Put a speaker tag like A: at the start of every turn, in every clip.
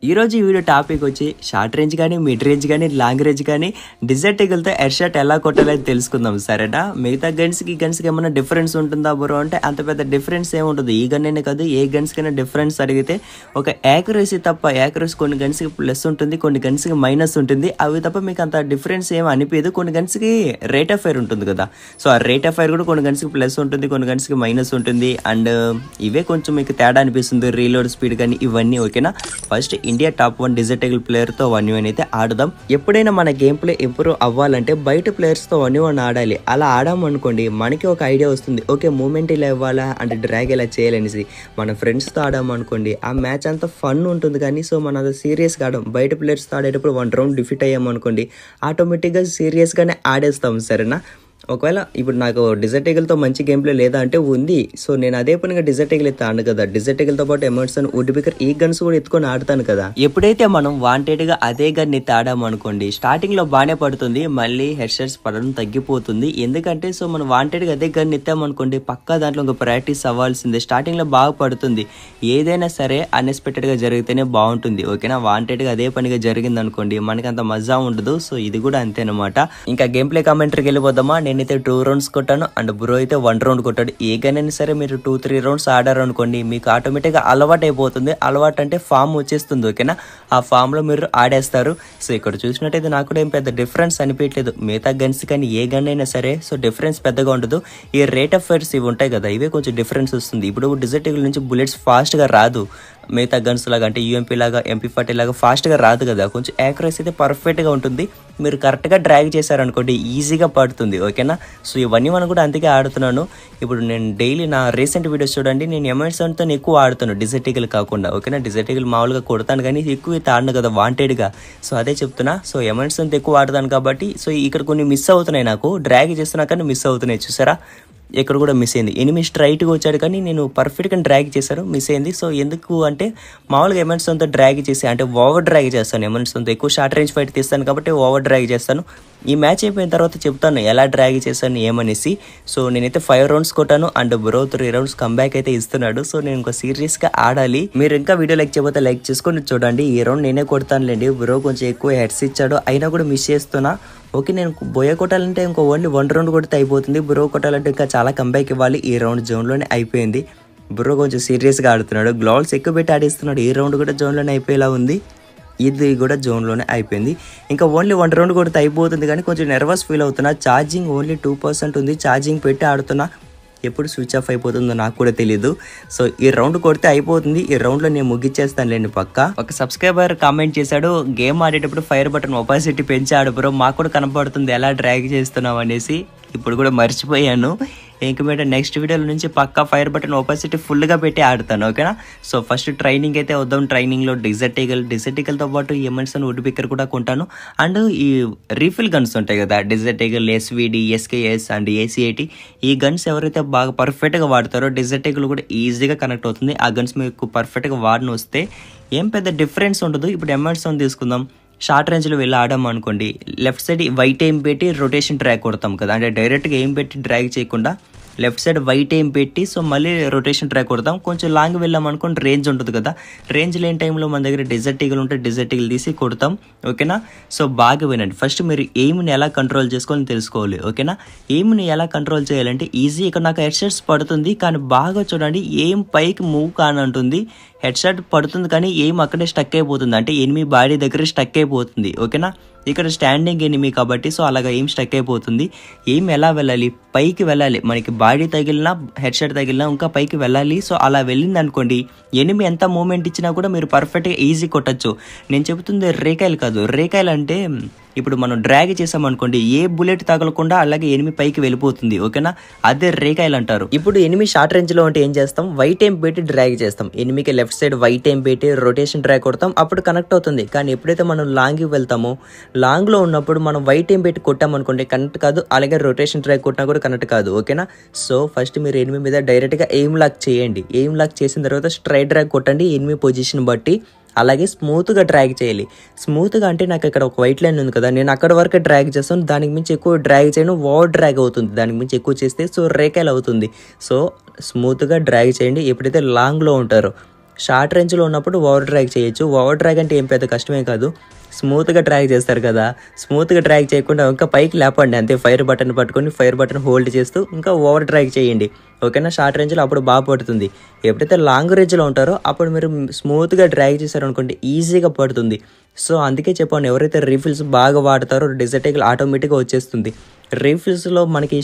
A: ఈరోజు ఈ video topic వచ్చి షార్ట్ రేంజ్ కానీ మిడ్ రేంజ్ కానీ లాంగ్ రేంజ్ కానీ డిజర్ట్ ఈగల్తో ఎయిర్ షాట్ ఎలా కొట్టాలని తెలుసుకుందాం సరేనా. మిగతా గన్స్కి ఏమైనా డిఫరెన్స్ ఉంటుందా బ్రో అంటే అంత పెద్ద డిఫరెన్స్ ఏముంటుంది. ఈ గన్ అనే కాదు ఏ గన్స్ కైనా డిఫరెన్స్ అడిగితే ఒక యాక్యురసీ తప్ప, యాక్యురసీ కొన్ని గన్స్కి ప్లస్ ఉంటుంది, కొన్ని గన్స్కి మైనస్ ఉంటుంది. అవి తప్ప మీకు అంత డిఫరెన్స్ ఏమి అనిపించదు. కొన్ని గన్స్కి రేట్ ఆఫ్ ఫైర్ ఉంటుంది కదా, సో ఆ రేట్ ఆఫ్ ఫైర్ కూడా కొన్ని గన్స్కి ప్లస్ ఉంటుంది, కొన్ని గన్స్కి మైనస్ ఉంటుంది. అండ్ ఇవే కొంచెం మీకు తేడా అనిపిస్తుంది, రీలోడ్ స్పీడ్ కానీ ఇవన్నీ. ఓకేనా, first India top 1 desert eagle ప్లేయర్తో 1v1 అయితే ఆడదాం. ఎప్పుడైనా మన గేమ్ ప్లే ఇంప్రూవ్ అవ్వాలంటే బయట ప్లేయర్స్తో 1v1 ఆడాలి. అలా ఆడామనుకోండి మనకి ఒక ఐడియా వస్తుంది, ఓకే మూమెంట్ ఇలా ఇవ్వాలా అంటే డ్రాగ్ ఇలా చేయాలనేసి. మన ఫ్రెండ్స్తో ఆడామనుకోండి ఆ మ్యాచ్ అంతా ఫన్ ఉంటుంది కానీ సో మన అది సీరియస్గా ఆడాం. బయట ప్లేయర్స్తో ఆడేటప్పుడు 1 రౌండ్ డిఫీట్ అయ్యామనుకోండి ఆటోమేటిక్గా సీరియస్గానే ఆడేస్తాం సరేనా. ఒకవేళ ఇప్పుడు నాకు డిజర్ట్ ఈగల్తో మంచి గేమ్ ప్లే లేదా అంటే ఉంది, సో నేను అదే పనిగా డిజర్ట్ ఈగల్ అయితే ఆడను కదా. డిజర్ట్ ఈగల్తో పాటు ఎమర్సన్, వుడ్ పికర్ ఈ గన్స్ కూడా ఎత్తుకొని ఆడతాను కదా. ఎప్పుడైతే మనం వాంటెడ్గా అదే గన్ ఎత్తి ఆడామనుకోండి స్టార్టింగ్లో బాగానే పడుతుంది, మళ్ళీ హెడ్ షాట్స్ పడడం తగ్గిపోతుంది. ఎందుకంటే సో మనం వాంటెడ్గా అదే గన్ ఎత్తామనుకోండి పక్కా దాంట్లో ఇంకా ప్రాక్టీస్ అవ్వాల్సిందే. స్టార్టింగ్లో బాగా పడుతుంది, ఏదైనా సరే అన్ఎక్స్పెక్టెడ్గా జరిగితేనే బాగుంటుంది. ఓకేనా, వాంటెడ్గా అదే పనిగా జరిగింది అనుకోండి మనకి అంత మజా ఉండదు. సో ఇది కూడా అంతేనమాట. ఇంకా గేమ్ ప్లే కామెంటరీకి వెళ్ళిపోదామా. నేనైతే 2 రౌండ్స్ కొట్టాను అండ్ బ్రో అయితే 1 రౌండ్ కొట్టాడు. ఏ గన్ అయినా సరే మీరు 2-3 రౌండ్స్ ఆడారు అనుకోండి మీకు ఆటోమేటిక్గా అలవాటు అయిపోతుంది. అలవాటు అంటే ఫామ్ వచ్చేస్తుంది. ఓకేనా, ఆ ఫామ్లో మీరు ఆడేస్తారు. సో ఇక్కడ చూసినట్టయితే నాకు కూడా ఏం పెద్ద డిఫరెన్స్ అనిపించలేదు మిగతా గన్స్ కానీ ఏ గన్ అయినా సరే. సో డిఫరెన్స్ పెద్దగా ఉండదు. ఈ రేట్ ఆఫ్ ఫైర్స్ ఇవి ఉంటాయి కదా, ఇవే కొంచెం డిఫరెన్స్ వస్తుంది. ఇప్పుడు డిజర్ట్ ఈగల్ నుంచి బుల్లెట్స్ ఫాస్ట్గా రాదు మిగతా గన్స్ లాగా, అంటే యూఎంపీ లాగా MP40 లాగా ఫాస్ట్గా రాదు కదా. కొంచెం యాక్యురసీ అయితే పర్ఫెక్ట్గా ఉంటుంది. మీరు కరెక్ట్గా డ్రాగ్ చేశారనుకోండి ఈజీగా పడుతుంది. ఓకేనా, సో ఇవన్నీ మనం కూడా అందుకే ఆడుతున్నాను. ఇప్పుడు నేను డైలీ నా రీసెంట్ వీడియోస్ చూడండి, నేను ఎమర్సన్తో ఎక్కువ ఆడుతాను డిజర్ట్ ఈగల్ కాకుండా. ఓకేనా, డిజర్ట్ ఈగల్ మామూలుగా కొడతాను కానీ ఎక్కువ అయితే ఆడను కదా వాంటెడ్గా. సో అదే చెప్తున్నా, సో ఎమర్సన్తో ఎక్కువ ఆడతాను కాబట్టి సో ఇక్కడ కొన్ని మిస్ అవుతున్నాయి, నాకు డ్రాగ్ చేస్తున్నా కానీ మిస్ అవుతున్నాయి. చూసారా, ఇక్కడ కూడా మిస్ అయింది. ఎనిమిది స్ట్రైట్గా వచ్చాడు కానీ నేను పర్ఫెక్ట్గా డ్రాగ్ చేశాను, మిస్ అయింది. సో ఎందుకు అంటే మామూలుగా ఎమర్సన్తో డ్రాగ్ చేసి అంటే ఓవర్ డ్రాగ్ చేస్తాను. ఎమర్సన్తో ఎక్కువ షార్ట్ రేంజ్ ఫైట్ తీస్తాను కాబట్టి ఓవర్ డ్రాగ్ చేస్తాను. ఈ మ్యాచ్ అయిపోయిన తర్వాత చెప్తాను ఎలా డ్రాగ్ చేశాను ఏమనేసి. సో నేనైతే 5 రౌండ్స్ కొట్టాను అండ్ బ్రో 3 రౌండ్స్ కంబ్యాక్ అయితే ఇస్తున్నాడు. సో నేను ఇంకా సీరియస్గా ఆడాలి. మీరు ఇంకా వీడియో లైక్ చేయకపోతే లైక్ చేసుకొని చూడండి. ఈ రౌండ్ నేనే కొడతానులేండి. బ్రో కొంచెం ఎక్కువ హెడ్స్ ఇచ్చాడు అయినా కూడా మిస్ చేస్తున్నా. ఓకే, నేను బోయ కొట్టాలంటే ఇంకో ఓన్లీ 1 రౌండ్ కొడితే అయిపోతుంది. బ్రో కొట్టాలంటే ఇంకా చాలా కంబ్యాక్ ఇవ్వాలి. ఈ రౌండ్ జోన్లోనే అయిపోయింది. బ్రో కొంచెం సీరియస్గా ఆడుతున్నాడు, గ్లోవ్స్ ఎక్కువ పెట్టి ఆడిస్తున్నాడు. ఈ రౌండ్ కూడా జోన్లోనే అయిపోయేలా ఉంది, ఇది కూడా జోన్లోనే అయిపోయింది. ఇంకా ఓన్లీ 1 రౌండ్ కొడితే అయిపోతుంది కానీ కొంచెం నర్వస్ ఫీల్ అవుతున్నా. ఛార్జింగ్ ఓన్లీ 2% ఉంది, ఛార్జింగ్ పెట్టి ఆడుతున్నా. ఎప్పుడు స్విచ్ ఆఫ్ అయిపోతుందో నాకు కూడా తెలియదు. సో ఈ రౌండ్ కొడితే అయిపోతుంది. ఈ రౌండ్లో నేను ముగిచ్చేస్తానులేండి పక్కా. ఒక సబ్స్క్రైబర్ కామెంట్ చేశాడు, గేమ్ ఆడేటప్పుడు ఫైర్ బటన్ ఒపాసిటీ పెంచాడు బ్రో, మాకు కూడా కనపడుతుంది ఎలా డ్రాగ్ చేస్తున్నావు అనేసి. ఇప్పుడు కూడా మర్చిపోయాను. ఇంక మీద నెక్స్ట్ వీడియోల నుంచి పక్కా ఫైర్ బటన్ ఒపాసిటీ ఫుల్గా పెట్టి ఆడుతాను. ఓకేనా, సో ఫస్ట్ ట్రైనింగ్ అయితే వద్దాం. ట్రైనింగ్లో డిజర్ట్ ఈగల్తో పాటు ఎమర్సన్, వుడ్ పికర్ కూడా కొంటాను. అండ్ ఈ రీఫిల్ గన్స్ ఉంటాయి కదా, desert eagle, SVD, SKS and AC80 ఈ గన్స్ ఎవరైతే బాగా పర్ఫెక్ట్గా వాడతారో డిజర్ట్ ఈగల్ కూడా ఈజీగా కనెక్ట్ అవుతుంది. ఆ గన్స్ మీకు పర్ఫెక్ట్గా వాడిని వస్తే ఏం పెద్ద డిఫరెన్స్ ఉండదు. ఇప్పుడు ఎమర్సన్ తీసుకుందాం, షార్ట్ రేంజ్లో వెళ్ళి ఆడాం అనుకోండి, లెఫ్ట్ సైడ్ వైట్ ఎయిమ్ పెట్టి రొటేషన్ ట్రాక్ కొడతాం కదా, అంటే డైరెక్ట్గా ఎయిమ్ పెట్టి డ్రాగ్ చేయకుండా లెఫ్ట్ సైడ్ వైట్ ఎయిమ్ పెట్టి సో మళ్ళీ రొటేషన్ ట్రాక్ కొడతాం. కొంచెం లాంగ్ వెళ్ళాం అనుకోండి రేంజ్ ఉంటుంది కదా, రేంజ్ లేని టైంలో మన దగ్గర డిజర్ట్ ఈగల్ ఉంటే డిజర్ట్ ఈగల్ తీసి కొడతాం. ఓకేనా, సో బాగా వినండి. ఫస్ట్ మీరు ఎయిమ్ని ఎలా కంట్రోల్ చేసుకోవాలని తెలుసుకోవాలి. ఓకేనా, ఎయిమ్ని ఎలా కంట్రోల్ చేయాలంటే ఈజీ. ఇక్కడ నాకు హెడ్ షాట్స్ పడుతుంది కానీ బాగా చూడండి, ఎయిమ్ పైకి మూవ్ కానంటుంది. హెడ్ షాట్ పడుతుంది కానీ ఎయిమ్ అక్కడే స్టక్ అయిపోతుంది, అంటే ఎనిమి బాడీ దగ్గర స్టక్ అయిపోతుంది. ఓకేనా, ఇక్కడ స్టాండింగ్ ఎనిమి కాబట్టి సో అలాగా ఎయిమ్ స్టక్ అయిపోతుంది. ఎయిమ్ ఎలా వెళ్ళాలి, పైకి వెళ్ళాలి. మనకి బాడీ తగిలినా హెడ్ షాట్ తగిలినా ఇంకా పైకి వెళ్ళాలి. సో అలా వెళ్ళింది అనుకోండి ఎనిమి ఎంత మూమెంట్ ఇచ్చినా కూడా మీరు పర్ఫెక్ట్గా ఈజీ కొట్టచ్చు. నేను చెబుతుంది రేకాయలు కాదు. రేకాయలు అంటే ఇప్పుడు మనం డ్రాగ్ చేసామనుకోండి ఏ బుల్లెట్ తగలకుండా అలాగే ఎనిమి పైకి వెళ్ళిపోతుంది. ఓకేనా, అదే రేకాయలు అంటారు. ఇప్పుడు ఎనిమి షార్ట్ రేంజ్లో ఉంటే ఏం చేస్తాం, వైట్ ఎయిమ్ పెట్టి డ్రాగ్ చేస్తాం. ఎనిమికి లెఫ్ట్ సైడ్ వైట్ ఎయిమ్ పెట్టి రొటేషన్ డ్రాగ్ కొడతాం, అప్పుడు కనెక్ట్ అవుతుంది. కానీ ఎప్పుడైతే మనం లాంగ్కి వెళ్తామో లాంగ్లో ఉన్నప్పుడు మనం వైట్ ఎయిమ్ పెట్టి కొట్టామనుకోండి కనెక్ట్ కాదు, అలాగే రొటేషన్ డ్రాగ్ కొట్టినా కూడా కనెక్ట్ కాదు. ఓకేనా, సో ఫస్ట్ మీరు ఎనిమి మీద డైరెక్ట్గా ఎయిమ్ లాక్ చేయండి. ఎయిమ్ లాక్ చేసిన తర్వాత స్ట్రైట్ డ్రాగ్ కొట్టండి ఎనిమి పొజిషన్ బట్టి. అలాగే స్మూత్గా డ్రాగ్ చేయాలి. స్మూత్గా అంటే నాకు ఇక్కడ ఒక వైట్ లైన్ ఉంది కదా, నేను అక్కడ వరకే డ్రాగ్ చేస్తాను. దానికి మించి ఎక్కువ డ్రాగ్ చేయను, ఓవర్ డ్రాగ్ అవుతుంది. దానికి మించి ఎక్కువ చేస్తే సో రేకాయలు అవుతుంది. సో స్మూత్గా డ్రాగ్ చేయండి ఎప్పుడైతే లాంగ్లో ఉంటారో. షార్ట్ రేంజ్లో ఉన్నప్పుడు ఓవర్ డ్రాగ్ చేయొచ్చు. ఓవర్ డ్రాగ్ అంటే ఏం పెద్ద కష్టమే కాదు, స్మూత్గా డ్రాగ్ చేస్తారు కదా, స్మూత్గా డ్రాగ్ చేయకుండా ఇంకా పైకి లేపండి అంతే. ఫైర్ బటన్ పట్టుకొని ఫైర్ బటన్ హోల్డ్ చేస్తూ ఇంకా ఓవర్ డ్రాగ్ చేయండి, ఓకేనా. షార్ట్ రేంజ్లో అప్పుడు బాగా పడుతుంది. ఎప్పుడైతే లాంగ్ రేంజ్లో ఉంటారో అప్పుడు మీరు స్మూత్గా డ్రాగ్ చేశారనుకోండి ఈజీగా పడుతుంది. సో అందుకే చెప్పాను, ఎవరైతే రీఫిల్స్ బాగా వాడతారో డిజర్ట్ ఈగల్ ఆటోమేటిక్గా వచ్చేస్తుంది. రీఫిల్స్లో మనకి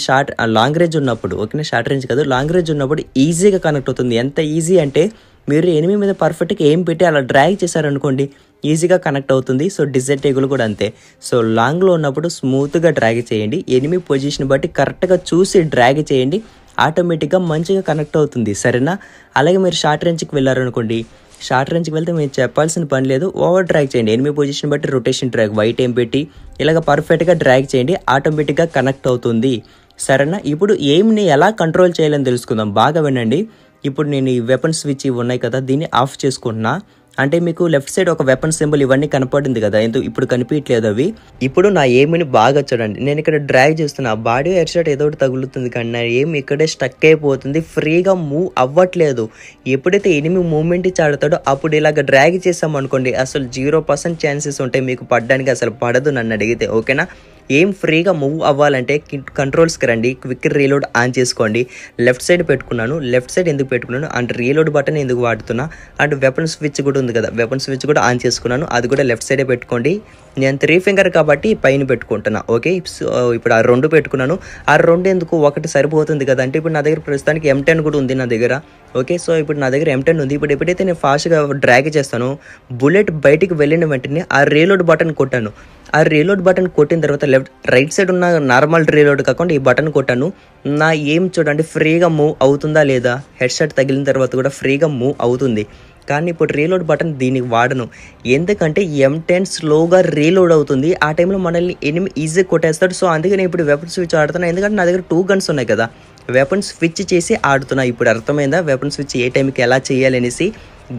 A: లాంగ్ రేంజ్ ఉన్నప్పుడు, ఓకేనా, షార్ట్ రేంజ్ కాదు, లాంగ్ రేంజ్ ఉన్నప్పుడు ఈజీగా కనెక్ట్ అవుతుంది. ఎంత ఈజీ అంటే మీరు ఎనిమి మీద పర్ఫెక్ట్గా ఏం పెట్టి అలా డ్రాగ్ చేశారనుకోండి ఈజీగా కనెక్ట్ అవుతుంది. సో డిజర్ట్ ఈగల్ కూడా అంతే. సో లాంగ్లో ఉన్నప్పుడు స్మూత్గా డ్రాగ్ చేయండి, ఎనిమి పొజిషన్ బట్టి కరెక్ట్గా చూసి డ్రాగ్ చేయండి, ఆటోమేటిక్గా మంచిగా కనెక్ట్ అవుతుంది, సరేనా. అలాగే మీరు షార్ట్ రేంజ్కి వెళ్ళారనుకోండి, షార్ట్ రేంజ్కి వెళ్తే మీరు చెప్పాల్సిన పని లేదు, ఓవర్ డ్రాగ్ చేయండి, ఎనిమి పొజిషన్ బట్టి రొటేషన్ డ్రాగ్ వైట్ ఏం పెట్టి ఇలాగ పర్ఫెక్ట్గా డ్రాగ్ చేయండి, ఆటోమేటిక్గా కనెక్ట్ అవుతుంది, సరేనా. ఇప్పుడు ఎయిమ్ని ఎలా కంట్రోల్ చేయాలని తెలుసుకుందాం, బాగా వినండి. ఇప్పుడు నేను ఈ వెపన్ స్విచ్ ఇవి ఉన్నాయి కదా, దీన్ని ఆఫ్ చేసుకుంటున్నా. అంటే మీకు లెఫ్ట్ సైడ్ ఒక వెపన్ సింబల్ ఇవన్నీ కనపడింది కదా, ఎందుకు ఇప్పుడు కనిపించలేదు అవి. ఇప్పుడు నా ఎయిమ్ని బాగా చూడండి, నేను ఇక్కడ డ్రాగ్ చేస్తున్నా, బాడీ హెడ్ షాట్ ఏదో ఒకటి తగులుతుంది కానీ నా ఎయిమ్ ఇక్కడే స్టక్ అయిపోతుంది, ఫ్రీగా మూవ్ అవ్వట్లేదు. ఎప్పుడైతే ఎనిమి మూవ్మెంట్ ఇచ్చి ఆడతాడో అప్పుడు ఇలాగ డ్రాగ్ చేసామనుకోండి అసలు 0% ఛాన్సెస్ ఉంటాయి మీకు పడడానికి, అసలు పడదు నన్ను అడిగితే, ఓకేనా. ఏం ఫ్రీగా మూవ్ అవ్వాలంటే కంట్రోల్స్కి రండి, క్విక్ రీలోడ్ ఆన్ చేసుకోండి. లెఫ్ట్ సైడ్ పెట్టుకున్నాను, లెఫ్ట్ సైడ్ ఎందుకు పెట్టుకున్నాను అంటే రీలోడ్ బటన్ ఎందుకు వాడుతున్నా అండ్ వెపన్ స్విచ్ కూడా ఉంది కదా, వెపన్ స్విచ్ కూడా ఆన్ చేసుకున్నాను, అది కూడా లెఫ్ట్ సైడే పెట్టుకోండి. నేను 3 ఫింగర్ కాబట్టి పైన పెట్టుకుంటున్నా, ఓకే. ఇప్పుడు ఆ 2 పెట్టుకున్నాను, ఆ 2 ఎందుకు, ఒకటి సరిపోతుంది కదా. అంటే ఇప్పుడు నా దగ్గర ప్రస్తుతానికి M10 కూడా ఉంది నా దగ్గర, ఓకే. సో ఇప్పుడు నా దగ్గర M10 ఉంది. ఇప్పుడు ఎప్పుడైతే నేను ఫాస్ట్గా డ్రాగ్ చేస్తానో బుల్లెట్ బయటికి వెళ్ళిన వెంటనే ఆ రీలోడ్ బటన్ కొట్టాను. ఆ రీలోడ్ బటన్ కొట్టిన తర్వాత రైట్ సైడ్ ఉన్న నార్మల్ రీలోడ్ కాకుండా ఈ బటన్ కొట్టాను. నా ఏం చూడండి ఫ్రీగా మూవ్ అవుతుందా లేదా, హెడ్ షాట్ తగిలిన తర్వాత కూడా ఫ్రీగా మూవ్ అవుతుంది. కానీ ఇప్పుడు రీలోడ్ బటన్ దీనికి వాడను, ఎందుకంటే M10 స్లోగా రీలోడ్ అవుతుంది, ఆ టైంలో మనల్ని ఎనిమి ఈజీగా కొట్టేస్తాడు. సో అందుకే నేను ఇప్పుడు వెపన్ స్విచ్ ఆడుతున్నా, ఎందుకంటే నా దగ్గర 2 గన్స్ ఉన్నాయి కదా, వెపన్ స్విచ్ చేసి ఆడుతున్నా. ఇప్పుడు అర్థమైందా వెపన్ స్విచ్ ఏ టైంకి ఎలా చేయాలి అనేసి.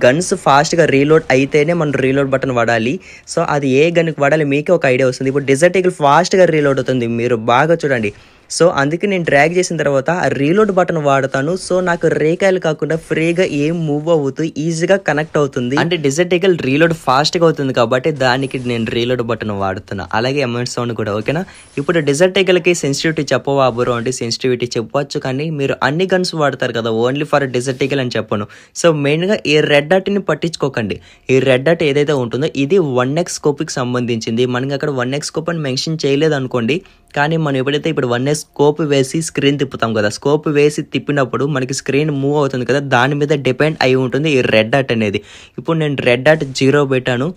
A: గన్స్ ఫాస్ట్గా రీలోడ్ అయితేనే మనం రీలోడ్ బటన్ వాడాలి. సో అది ఏ గన్కి వాడాలి మీకే ఒక ఐడియా వస్తుంది. ఇప్పుడు డిజర్ట్ ఈగల్ ఫాస్ట్గా రీలోడ్ అవుతుంది, మీరు బాగా చూడండి. సో అందుకే నేను డ్రాగ్ చేసిన తర్వాత ఆ రీలోడ్ బటన్ వాడతాను. సో నాకు రేకాయలు కాకుండా ఫ్రీగా ఏం మూవ్ అవుతూ ఈజీగా కనెక్ట్ అవుతుంది. అంటే డిజర్ట్ ఈగల్ రీలోడ్ ఫాస్ట్గా అవుతుంది కాబట్టి దానికి నేను రీలోడ్ బటన్ వాడుతున్నా. అలాగే ఎమౌంట్ సౌండ్ కూడా, ఓకేనా. ఇప్పుడు డిజర్ట్ ఈగల్కి సెన్సిటివిటీ చెప్పవా బ్రో అంటే సెన్సిటివిటీ చెప్పవచ్చు, కానీ మీరు అన్ని గన్స్ వాడతారు కదా, ఓన్లీ ఫర్ డిజర్ట్ ఈగల్ అని చెప్పను. సో మెయిన్గా ఈ రెడ్ డాట్ని పట్టించుకోకండి. ఈ రెడ్ డాట్ ఏదైతే ఉంటుందో ఇది 1x స్కోప్కి సంబంధించింది. మనకి అక్కడ 1x స్కోప్ అని మెన్షన్ చేయలేదు అనుకోండి, కానీ మనం ఎప్పుడైతే ఇప్పుడు 1x స్కోప్ వేసి స్క్రీన్ తిప్పుతాం కదా, స్కోప్ వేసి తిప్పినప్పుడు మనకి స్క్రీన్ మూవ్ అవుతుంది కదా, దాని మీద డిపెండ్ అయి ఉంటుంది ఈ రెడ్ డాట్ అనేది. ఇప్పుడు నేను రెడ్ డాట్ 0 పెట్టాను.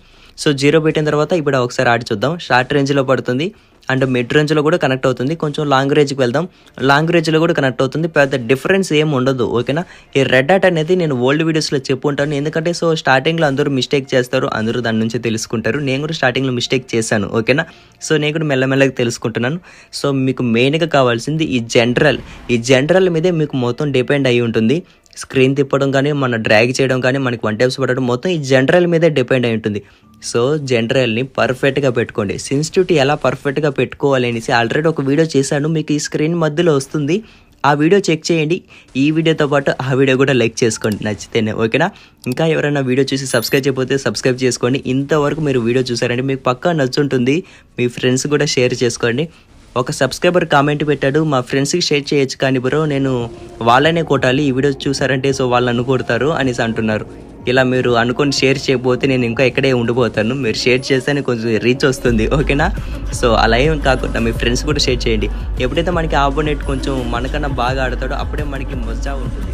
A: సో 0 పెట్టిన తర్వాత ఇప్పుడు ఒకసారి ఆడి చూద్దాం. షార్ట్ రేంజ్లో పడుతుంది అండ్ మిడ్ రేంజ్లో కూడా కనెక్ట్ అవుతుంది. కొంచెం లాంగ్ రేంజ్కి వెళ్దాం, లాంగ్ రేంజ్లో కూడా కనెక్ట్ అవుతుంది, పెద్ద డిఫరెన్స్ ఏం ఉండదు, ఓకేనా. ఈ రెడ్ డాట్ అనేది నేను ఓల్డ్ వీడియోస్లో చెప్పుంటాను, ఎందుకంటే సో స్టార్టింగ్లో అందరూ మిస్టేక్ చేస్తారు, అందరూ దాని నుంచి తెలుసుకుంటారు. నేను కూడా స్టార్టింగ్లో మిస్టేక్ చేశాను, ఓకేనా. సో నేను కూడా మెల్లమెల్లగా తెలుసుకుంటున్నాను. సో మీకు మెయిన్గా కావాల్సింది ఈ జనరల్ మీదే మీకు మొత్తం డిపెండ్ అయి ఉంటుంది. స్క్రీన్ తిప్పడం కానీ, మన డ్రాగ్ చేయడం కానీ, మనకి 1 టైప్స్ పడడం మొత్తం ఈ జనరల్ మీదే డిపెండ్ అయి ఉంటుంది. సో జనరల్ని పర్ఫెక్ట్గా పెట్టుకోండి. సెన్సిటివిటీ ఎలా పర్ఫెక్ట్గా పెట్టుకోవాలి అనేసి ఆల్రెడీ ఒక వీడియో చేశాను, మీకు ఈ స్క్రీన్ మధ్యలో వస్తుంది, ఆ వీడియో చెక్ చేయండి. ఈ వీడియోతో పాటు ఆ వీడియో కూడా లైక్ చేసుకోండి నచ్చితేనే, ఓకేనా. ఇంకా ఎవరైనా వీడియో చూసి సబ్స్క్రైబ్ చేయకపోతే సబ్స్క్రైబ్ చేసుకోండి. ఇంతవరకు మీరు వీడియో చూసారంటే మీకు పక్కా నచ్చుంటుంది, మీ ఫ్రెండ్స్ కూడా షేర్ చేసుకోండి. ఒక సబ్స్క్రైబర్ కామెంట్ పెట్టాడు, మా ఫ్రెండ్స్కి షేర్ చేయొచ్చు కానీ బ్రో నేను వాళ్ళనే కొట్టాలి ఈ వీడియో చూసారంటే, సో వాళ్ళు అనుకుంటారు అనేసి అంటున్నారు. ఇలా మీరు అనుకొని షేర్ చేయకపోతే నేను ఇంకా ఇక్కడే ఉండిపోతాను, మీరు షేర్ చేస్తేనే కొంచెం రీచ్ వస్తుంది, ఓకేనా. సో అలా ఏం కాకుండా మీ ఫ్రెండ్స్ కూడా షేర్ చేయండి. ఎప్పుడైతే మనకి ఆపోనెంట్ కొంచెం మనకన్నా బాగా ఆడతాడో అప్పుడే మనకి మజా ఉంటుంది.